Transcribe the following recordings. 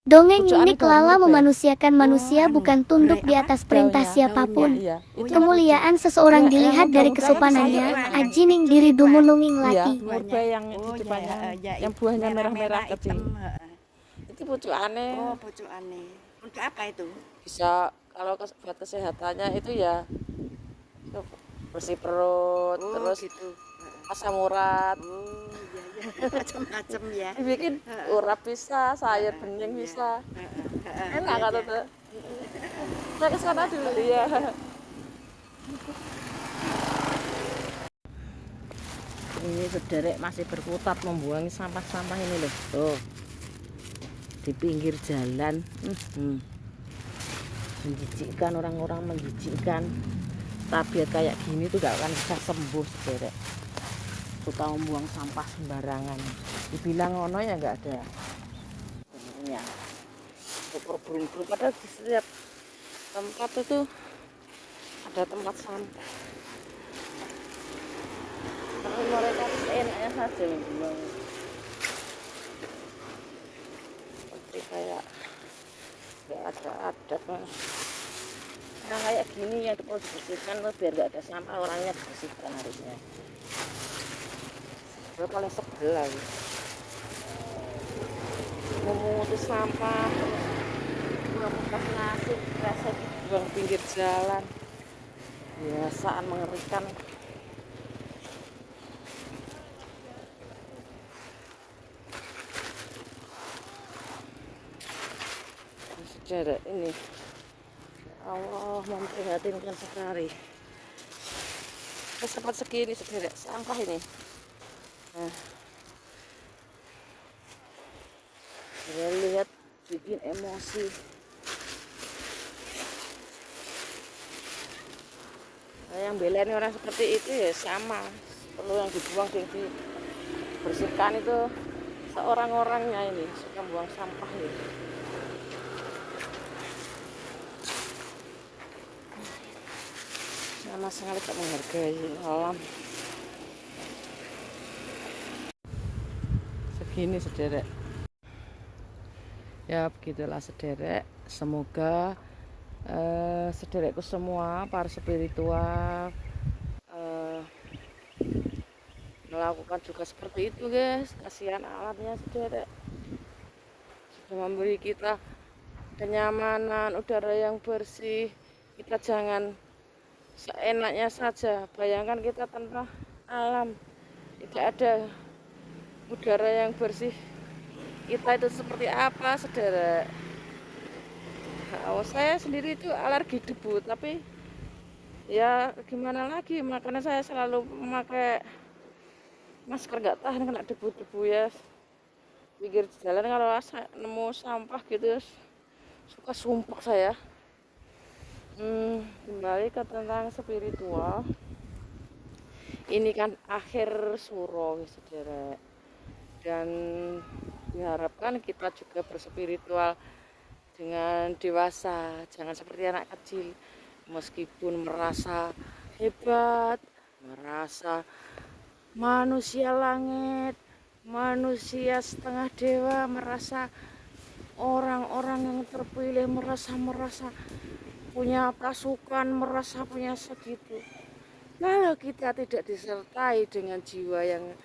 Dongeng Pucukannya Unik daun Lala murid ya? memanusiakan manusia anu, bukan tunduk berai di apa? atas perintah Daunnya. siapapun. Iya, itu Kemuliaan pucuk. seseorang Yang dilihat dari muda-muda itu kesopanannya. sayuran yang Ajining kecil diri itu, ah. dumununging iya, laki. murbei yang di Oh depannya, ya, yang buahnya merah-merah kecil. hitam. Itu pucukannya Oh pucukane. Untuk apa itu? bisa kalau buat kesehatannya itu ya bersih perut, Oh terus gitu. asam urat, Oh iya macam-macam ya. dibikin urap bisa, sayur bening Iya. bisa. Enak Iya, kata iya. tuh. Saya ke sana dulu ya. Ini sederek masih berkutat membuang sampah-sampah ini loh. Tuh. Di pinggir jalan. Menjijikkan, orang-orang menjijikkan. Tabiat kayak gini tuh gak akan bisa sembuh sederek. Suka membuang sampah sembarangan. Dibilang ono ya nggak ada. Sebenarnya. Ukur burung-burung padahal di setiap tempat itu ada tempat sampah. Tapi mereka enaknya saja membuang. Seperti kayak nggak ada adab. Nah kayak gini yang perlu dibersihkan loh, biar nggak ada sampah, orangnya dibersihkan harusnya. Gue paling sebel lagi memungut sampah, buang bekas nasi, kresek buang pinggir jalan. Biasaan mengerikan. Sejarah ini Allah memprihatinkan sekali. Tempat segini sederek sampah ini. Nah, saya lihat bikin emosi. Nah, yang belain orang seperti itu ya sama. Perlu yang dibuang yang dibersihkan itu seorang-orangnya ini suka buang sampah ini. Sama sekali tak menghargai alam. Segini sederek. Ya begitulah sederek. Semoga sederekku semua para spiritual melakukan juga seperti itu guys. Kasihan alamnya sederek. Sudah memberi kita kenyamanan, udara yang bersih. Kita jangan seenaknya saja. Bayangkan kita tanpa alam, tidak ada udara yang bersih, kita itu seperti apa saudara. Saya sendiri itu alergi debu, tapi ya gimana lagi, makanya saya selalu memakai masker, nggak tahan kena debu-debu ya. Pinggir jalan kalau nemu sampah gitu suka sumpah saya. Kembali ke tentang spiritual, ini kan akhir suro saudara, dan diharapkan kita juga berspiritual dengan dewasa, jangan seperti anak kecil. Meskipun merasa hebat, merasa manusia langit, manusia setengah dewa, merasa orang-orang yang terpilih, merasa punya pasukan, merasa punya segitu. Kalau kita tidak disertai dengan jiwa yang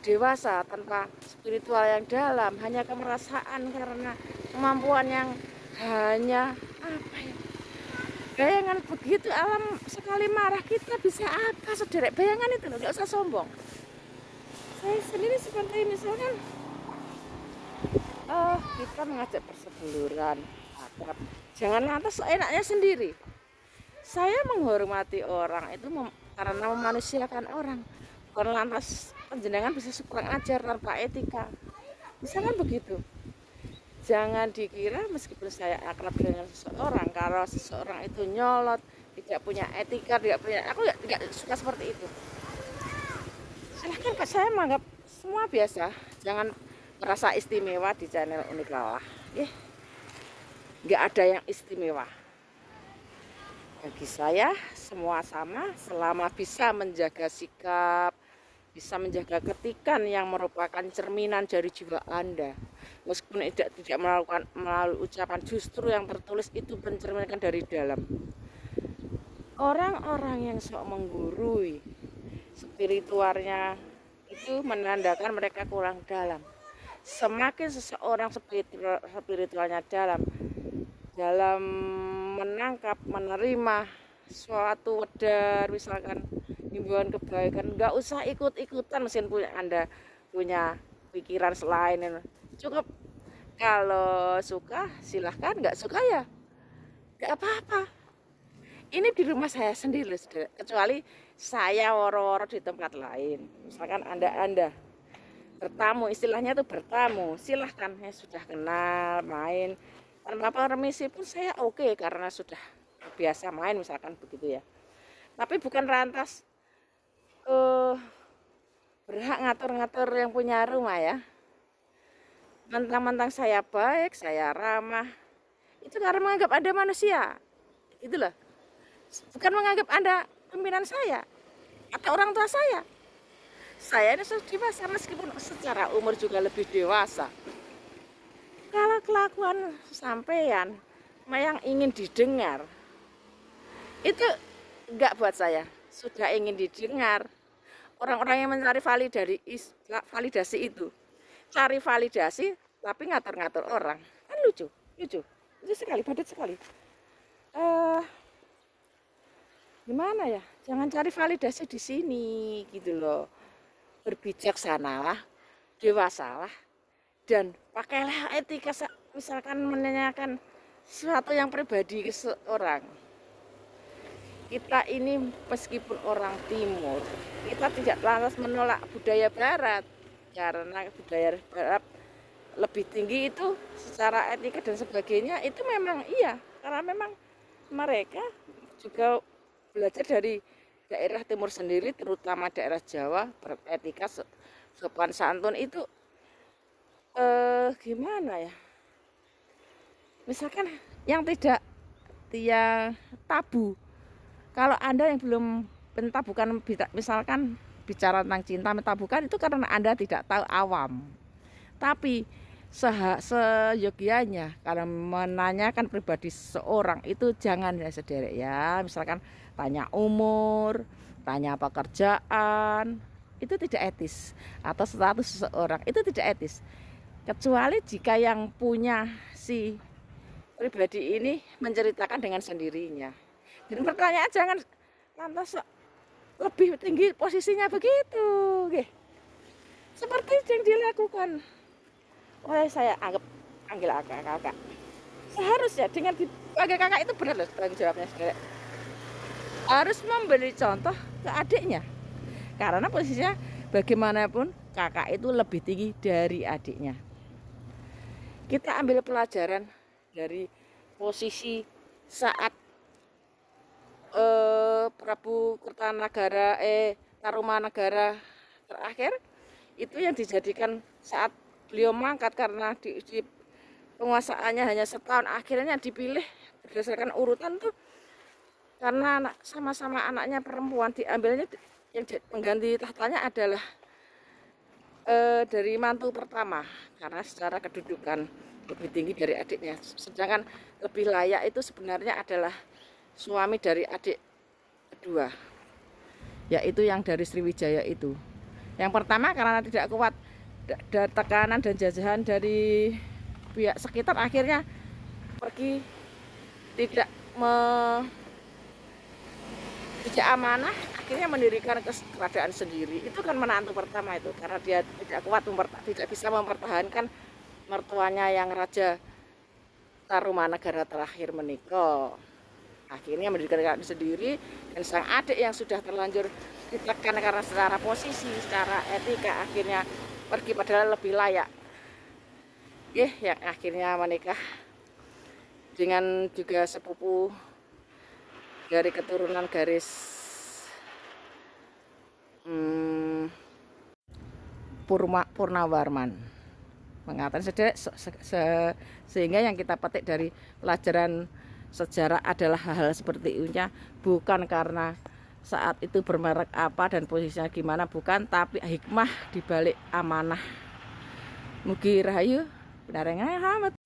dewasa tanpa spiritual yang dalam, hanya kemerasaan karena kemampuan yang hanya apa ya, bayangan begitu, alam sekali marah kita bisa apa saudara, bayangan itu loh, nggak usah sombong. Saya sendiri seperti misalkan kita mengajak persebuluran, akrab, jangan lantas enaknya sendiri. Saya menghormati orang itu karena memanusiakan orang, bukan lantas penjenengan bisa kurang ajar tanpa etika. Misalkan begitu. Jangan dikira meskipun saya akrab dengan seseorang, kalau seseorang itu nyolot, tidak punya etika, aku nggak suka seperti itu. Silahkan saya menganggap semua biasa. Jangan merasa istimewa di channel Unik Lala. Nggak ada yang istimewa. Bagi saya semua sama, selama bisa menjaga sikap, bisa menjaga ketikan yang merupakan cerminan dari jiwa Anda. meskipun tidak melakukan melalui ucapan, justru yang tertulis itu mencerminkan dari dalam. Orang-orang yang sok menggurui spiritualnya itu menandakan mereka kurang dalam. Semakin seseorang spiritualnya dalam menangkap, menerima suatu wedar, misalkan himbauan kebaikan, nggak usah ikut-ikutan meskipun Anda punya pikiran selain, cukup kalau suka silahkan, nggak suka ya nggak apa-apa. Ini di rumah saya sendiri, kecuali saya woro-woro di tempat lain. Misalkan anda bertamu, istilahnya itu bertamu, silahkan, ya sudah kenal main tanpa permisi pun saya oke, karena sudah biasa main misalkan begitu ya. Tapi bukan lantas berhak ngatur-ngatur yang punya rumah ya. Mentang-mentang saya baik, saya ramah, itu karena menganggap Anda manusia, itulah. Bukan menganggap Anda pimpinan saya atau orang tua saya. Saya ini sudah dewasa, meskipun secara umur juga lebih dewasa. Kalau kelakuan sampean yang ingin didengar, itu enggak buat saya. Sudah ingin didengar. Orang-orang yang mencari validasi itu, cari validasi tapi ngatur-ngatur orang, kan lucu sekali, badut sekali. Gimana ya? Jangan cari validasi di sini, gitu loh. Berbijaksanalah, dewasalah, dan pakailah etika. Misalkan menanyakan sesuatu yang pribadi ke seorang. Kita ini meskipun orang timur, kita tidak lantas menolak budaya barat, karena budaya barat lebih tinggi itu secara etika dan sebagainya. Itu memang iya, karena memang mereka juga belajar dari daerah timur sendiri, terutama daerah Jawa, beretika, sopan santun itu gimana ya, misalkan yang tidak tabu. Kalau Anda yang belum bukan misalkan bicara tentang cinta, mentabukan itu karena Anda tidak tahu, awam. Tapi seyogianya kalau menanyakan pribadi seseorang itu jangan ya sederek ya, misalkan tanya umur, tanya pekerjaan, itu tidak etis, atau status seseorang itu tidak etis, kecuali jika yang punya si pribadi ini menceritakan dengan sendirinya. Dan pertanyaan jangan lantas lebih tinggi posisinya begitu, seperti yang dilakukan oleh saya anggil kakak. Seharusnya dengan dipanggil kakak itu benar loh tanggung jawabnya, harus memberi contoh ke adiknya, karena posisinya bagaimanapun kakak itu lebih tinggi dari adiknya. Kita ambil pelajaran dari posisi saat Prabu Kertanagara Tarumanagara terakhir itu yang dijadikan saat beliau mangkat, karena di penguasaannya hanya setahun, akhirnya dipilih berdasarkan urutan tuh, karena sama-sama anaknya perempuan, diambilnya yang pengganti tahtanya adalah dari mantu pertama, karena secara kedudukan lebih tinggi dari adiknya. Sedangkan lebih layak itu sebenarnya adalah suami dari adik kedua, yaitu yang dari Sriwijaya itu. Yang pertama karena tidak kuat tekanan dan jajahan dari pihak sekitar, akhirnya pergi, tidak amanah, akhirnya mendirikan kerajaan sendiri. Itu kan menantu pertama itu, karena dia tidak kuat, tidak bisa mempertahankan mertuanya yang Raja Tarumanagara terakhir menikah. Akhirnya mendirikan kerajaan sendiri, dan sang adik yang sudah terlanjur ditekan karena secara posisi, secara etika, akhirnya pergi padahal lebih layak. Yang akhirnya menikah dengan juga sepupu dari keturunan garis Purnawarman. Mengatakan sehingga yang kita petik dari pelajaran sejarah adalah hal-hal seperti itu, bukan karena saat itu bermerek apa dan posisinya gimana, bukan, tapi hikmah dibalik amanah. Mugi rahayu, Benar yang Hamad.